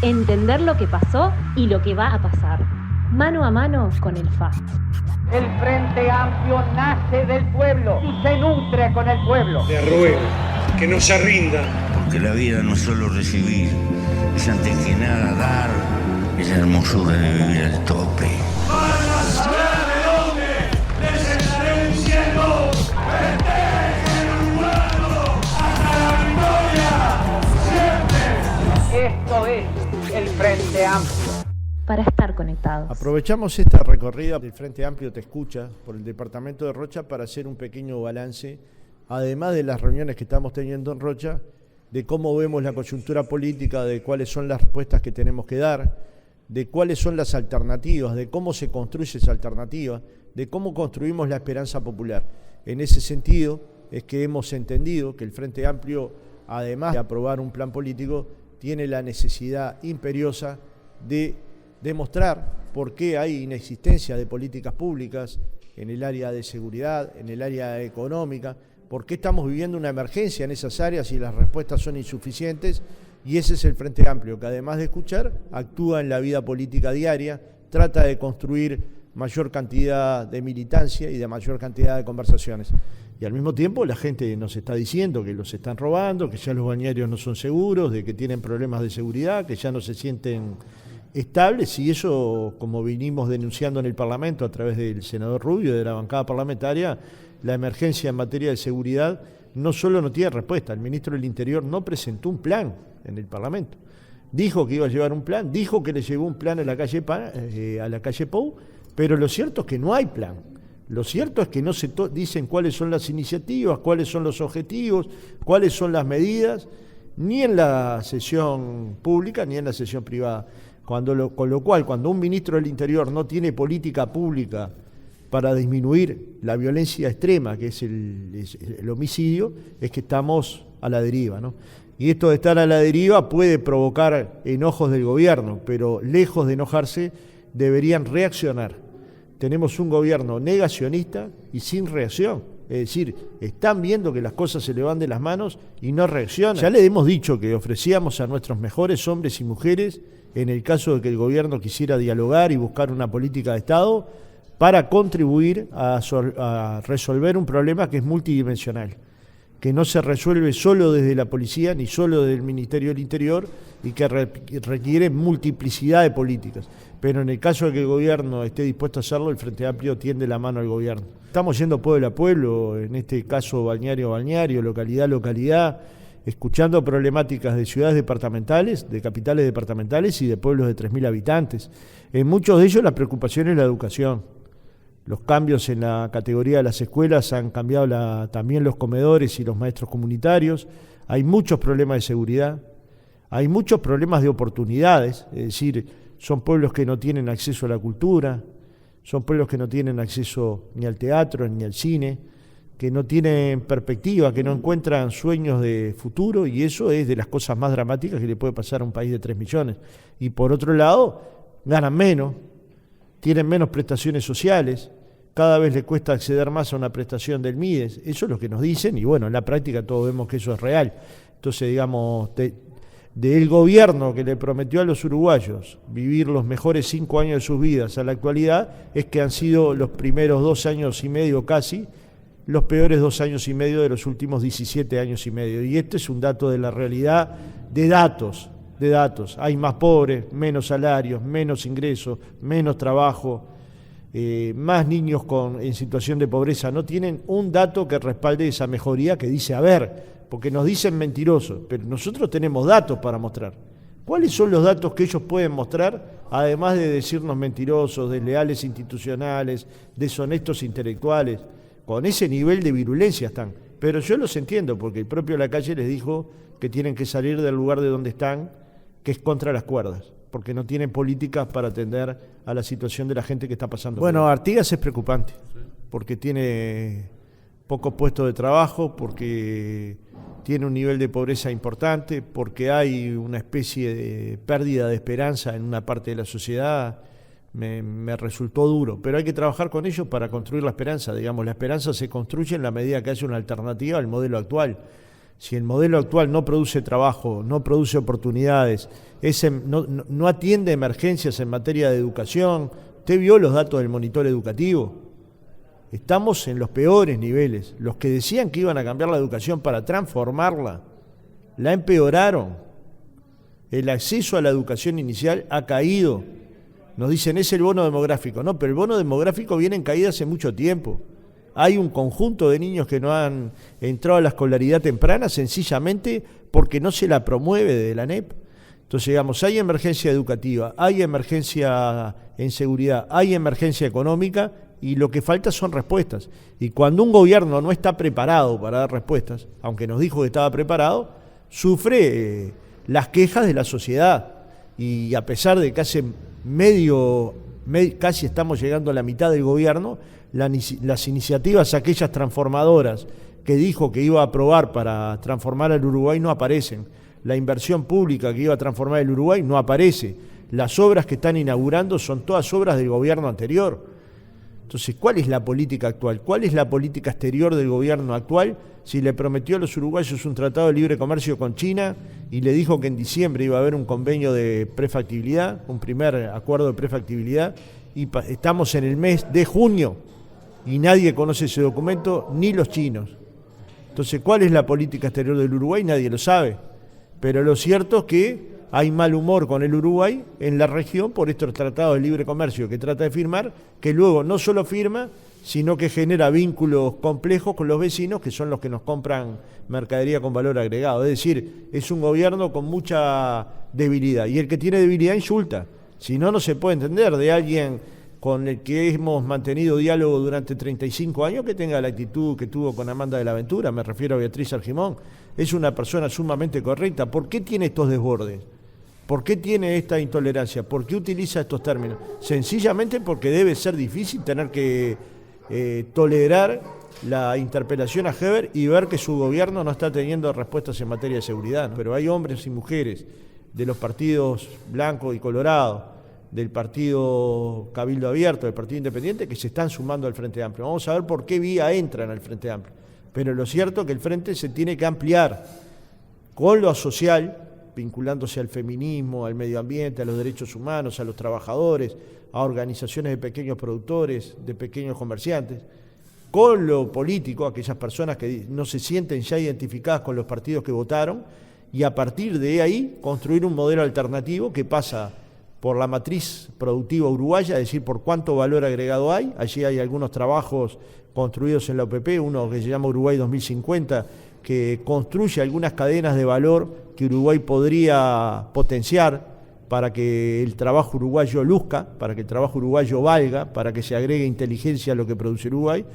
entender lo que pasó y lo que va a pasar, mano a mano con el FA. El Frente Amplio nace del pueblo y se nutre con el pueblo. Le ruego que no se rinda. Porque la vida no es solo recibir, es antes que nada dar, es la hermosura de vivir al tope. ¡Van a saber de dónde les estaré diciendo! ¡Festejen urbano hasta la victoria! ¡Siempre! Esto es el Frente Amplio. Para estar conectados. Aprovechamos esta recorrida del Frente Amplio Te Escucha por el departamento de Rocha para hacer un pequeño balance, además de las reuniones que estamos teniendo en Rocha, de cómo vemos la coyuntura política, de cuáles son las respuestas que tenemos que dar, de cuáles son las alternativas, de cómo se construye esa alternativa, de cómo construimos la esperanza popular. En ese sentido es que hemos entendido que el Frente Amplio, además de aprobar un plan político, tiene la necesidad imperiosa de demostrar por qué hay inexistencia de políticas públicas en el área de seguridad, en el área económica, por qué estamos viviendo una emergencia en esas áreas y las respuestas son insuficientes, y ese es el Frente Amplio, que además de escuchar, actúa en la vida política diaria, trata de construir mayor cantidad de militancia y de mayor cantidad de conversaciones. Y al mismo tiempo la gente nos está diciendo que los están robando, que ya los balnearios no son seguros, de que tienen problemas de seguridad, que ya no se sienten estables, y eso, como vinimos denunciando en el Parlamento a través del senador Rubio, de la bancada parlamentaria, la emergencia en materia de seguridad no solo no tiene respuesta. El ministro del Interior no presentó un plan en el Parlamento. Dijo que iba a llevar un plan, dijo que le llevó un plan a la calle Pou, pero lo cierto es que no hay plan. Lo cierto es que no se dicen cuáles son las iniciativas, cuáles son los objetivos, cuáles son las medidas, ni en la sesión pública ni en la sesión privada. Con lo cual, cuando un ministro del Interior no tiene política pública para disminuir la violencia extrema, que es el homicidio, es que estamos a la deriva, ¿no? Y esto de estar a la deriva puede provocar enojos del gobierno, pero lejos de enojarse, deberían reaccionar. Tenemos un gobierno negacionista y sin reacción. Es decir, están viendo que las cosas se le van de las manos y no reaccionan. Ya le hemos dicho que ofrecíamos a nuestros mejores hombres y mujeres, en el caso de que el gobierno quisiera dialogar y buscar una política de Estado, para contribuir a resolver un problema que es multidimensional, que no se resuelve solo desde la policía ni solo desde el Ministerio del Interior y que requiere multiplicidad de políticas. Pero en el caso de que el gobierno esté dispuesto a hacerlo, el Frente Amplio tiende la mano al gobierno. Estamos yendo pueblo a pueblo, en este caso balneario a balneario, localidad a localidad, escuchando problemáticas de ciudades departamentales, de capitales departamentales y de pueblos de 3.000 habitantes. En muchos de ellos la preocupación es la educación. Los cambios en la categoría de las escuelas han cambiado también los comedores y los maestros comunitarios. Hay muchos problemas de seguridad, hay muchos problemas de oportunidades, es decir, son pueblos que no tienen acceso a la cultura, son pueblos que no tienen acceso ni al teatro ni al cine, que no tienen perspectiva, que no encuentran sueños de futuro, y eso es de las cosas más dramáticas que le puede pasar a un país de 3 millones. Y por otro lado, ganan menos, tienen menos prestaciones sociales, cada vez les cuesta acceder más a una prestación del MIDES. Eso es lo que nos dicen, y bueno, en la práctica todos vemos que eso es real. Entonces, digamos, del gobierno que le prometió a los uruguayos vivir los mejores 5 años de sus vidas a la actualidad, es que han sido los primeros 2 años y medio casi, los peores 2 años y medio de los últimos 17 años y medio. Y este es un dato de la realidad, de datos. Hay más pobres, menos salarios, menos ingresos, menos trabajo, más niños en situación de pobreza. No tienen un dato que respalde esa mejoría que dice haber, porque nos dicen mentirosos, pero nosotros tenemos datos para mostrar. ¿Cuáles son los datos que ellos pueden mostrar, además de decirnos mentirosos, desleales institucionales, deshonestos intelectuales? Con ese nivel de virulencia están. Pero yo los entiendo, porque el propio Lacalle les dijo que tienen que salir del lugar de donde están, que es contra las cuerdas, porque no tienen políticas para atender a la situación de la gente que está pasando. Bueno, Artigas es preocupante, porque tiene pocos puestos de trabajo, porque tiene un nivel de pobreza importante, porque hay una especie de pérdida de esperanza en una parte de la sociedad. Me resultó duro, pero hay que trabajar con ellos para construir la esperanza. Digamos, la esperanza se construye en la medida que haya una alternativa al modelo actual. Si el modelo actual no produce trabajo, no produce oportunidades, no atiende emergencias en materia de educación, usted vio los datos del monitor educativo. Estamos en los peores niveles. Los que decían que iban a cambiar la educación para transformarla, la empeoraron. El acceso a la educación inicial ha caído. Nos dicen, es el bono demográfico. No, pero el bono demográfico viene en caída hace mucho tiempo. Hay un conjunto de niños que no han entrado a la escolaridad temprana sencillamente porque no se la promueve desde la ANEP. Entonces, digamos, hay emergencia educativa, hay emergencia en seguridad, hay emergencia económica y lo que falta son respuestas. Y cuando un gobierno no está preparado para dar respuestas, aunque nos dijo que estaba preparado, sufre las quejas de la sociedad. Y a pesar de que hace casi estamos llegando a la mitad del gobierno, las iniciativas aquellas transformadoras que dijo que iba a aprobar para transformar al Uruguay no aparecen. La inversión pública que iba a transformar el Uruguay no aparece. Las obras que están inaugurando son todas obras del gobierno anterior. Entonces, ¿cuál es la política actual? ¿Cuál es la política exterior del gobierno actual? Si le prometió a los uruguayos un tratado de libre comercio con China y le dijo que en diciembre iba a haber un convenio de prefactibilidad, un primer acuerdo de prefactibilidad, y estamos en el mes de junio y nadie conoce ese documento, ni los chinos. Entonces, ¿cuál es la política exterior del Uruguay? Nadie lo sabe. Pero lo cierto es que hay mal humor con el Uruguay en la región por estos tratados de libre comercio que trata de firmar, que luego no solo firma, sino que genera vínculos complejos con los vecinos, que son los que nos compran mercadería con valor agregado. Es decir, es un gobierno con mucha debilidad. Y el que tiene debilidad insulta. Si no, no se puede entender de alguien con el que hemos mantenido diálogo durante 35 años que tenga la actitud que tuvo con Amanda de la Ventura. Me refiero a Beatriz Argimón. Es una persona sumamente correcta. ¿Por qué tiene estos desbordes? ¿Por qué tiene esta intolerancia? ¿Por qué utiliza estos términos? Sencillamente porque debe ser difícil tener que tolerar la interpelación a Heber y ver que su gobierno no está teniendo respuestas en materia de seguridad. Pero hay hombres y mujeres de los partidos blanco y colorado, del partido Cabildo Abierto, del partido Independiente, que se están sumando al Frente Amplio. Vamos a ver por qué vía entran al Frente Amplio. Pero lo cierto es que el Frente se tiene que ampliar con lo social, vinculándose al feminismo, al medio ambiente, a los derechos humanos, a los trabajadores, a organizaciones de pequeños productores, de pequeños comerciantes, con lo político, aquellas personas que no se sienten ya identificadas con los partidos que votaron, y a partir de ahí construir un modelo alternativo que pasa por la matriz productiva uruguaya, es decir, por cuánto valor agregado hay. Allí hay algunos trabajos construidos en la OPP, uno que se llama Uruguay 2050, que construye algunas cadenas de valor que Uruguay podría potenciar para que el trabajo uruguayo luzca, para que el trabajo uruguayo valga, para que se agregue inteligencia a lo que produce Uruguay.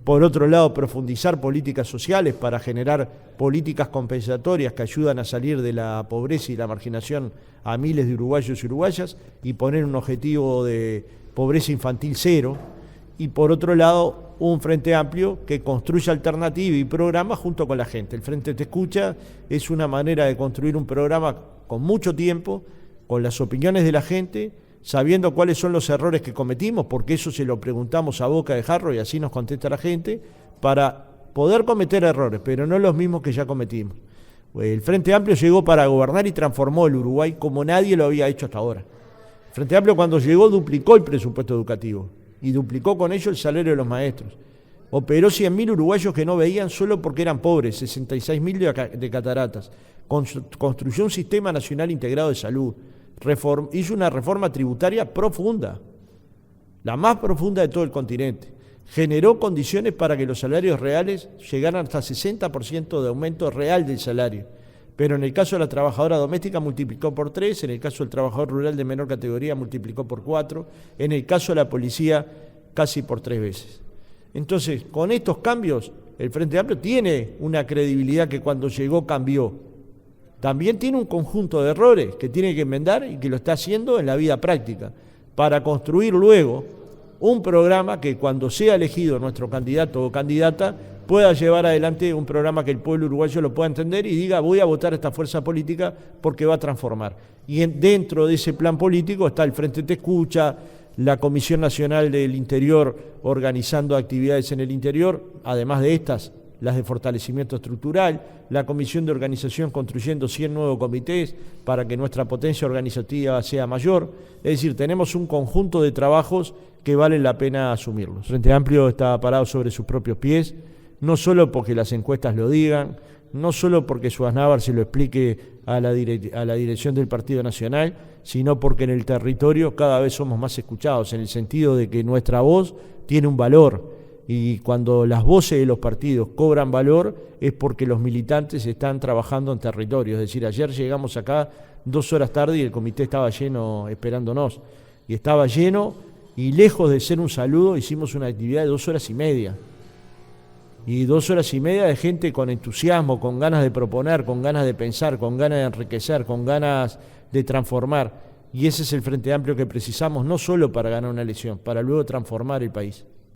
Por otro lado, profundizar políticas sociales para generar políticas compensatorias que ayudan a salir de la pobreza y la marginación a miles de uruguayos y uruguayas y poner un objetivo de pobreza infantil cero. Y por otro lado, un Frente Amplio que construya alternativa y programa junto con la gente. El Frente Te Escucha es una manera de construir un programa con mucho tiempo, con las opiniones de la gente, sabiendo cuáles son los errores que cometimos, porque eso se lo preguntamos a boca de jarro y así nos contesta la gente, para poder cometer errores, pero no los mismos que ya cometimos. El Frente Amplio llegó para gobernar y transformó el Uruguay como nadie lo había hecho hasta ahora. El Frente Amplio cuando llegó duplicó el presupuesto educativo y duplicó con ello el salario de los maestros. Operó 100.000 uruguayos que no veían solo porque eran pobres, 66.000 de cataratas. Construyó un sistema nacional integrado de salud. Hizo una reforma tributaria profunda, la más profunda de todo el continente. Generó condiciones para que los salarios reales llegaran hasta 60% de aumento real del salario. Pero en el caso de la trabajadora doméstica multiplicó por 3, en el caso del trabajador rural de menor categoría multiplicó por 4, en el caso de la policía casi por 3 veces. Entonces, con estos cambios, el Frente Amplio tiene una credibilidad que cuando llegó cambió. También tiene un conjunto de errores que tiene que enmendar y que lo está haciendo en la vida práctica para construir luego un programa que cuando sea elegido nuestro candidato o candidata pueda llevar adelante un programa que el pueblo uruguayo lo pueda entender y diga voy a votar a esta fuerza política porque va a transformar. Y dentro de ese plan político está el Frente Te Escucha, la Comisión Nacional del Interior organizando actividades en el interior, además de estas, las de fortalecimiento estructural, la comisión de organización construyendo 100 nuevos comités para que nuestra potencia organizativa sea mayor. Es decir, tenemos un conjunto de trabajos que vale la pena asumirlos. El Frente Amplio está parado sobre sus propios pies, no solo porque las encuestas lo digan, no solo porque Schwarzenegger se lo explique a la dirección del Partido Nacional, sino porque en el territorio cada vez somos más escuchados, en el sentido de que nuestra voz tiene un valor. Y cuando las voces de los partidos cobran valor es porque los militantes están trabajando en territorio. Es decir, ayer llegamos acá 2 horas tarde y el comité estaba lleno esperándonos. Y estaba lleno y lejos de ser un saludo hicimos una actividad de 2 horas y media. Y 2 horas y media de gente con entusiasmo, con ganas de proponer, con ganas de pensar, con ganas de enriquecer, con ganas de transformar. Y ese es el Frente Amplio que precisamos no solo para ganar una elección, para luego transformar el país.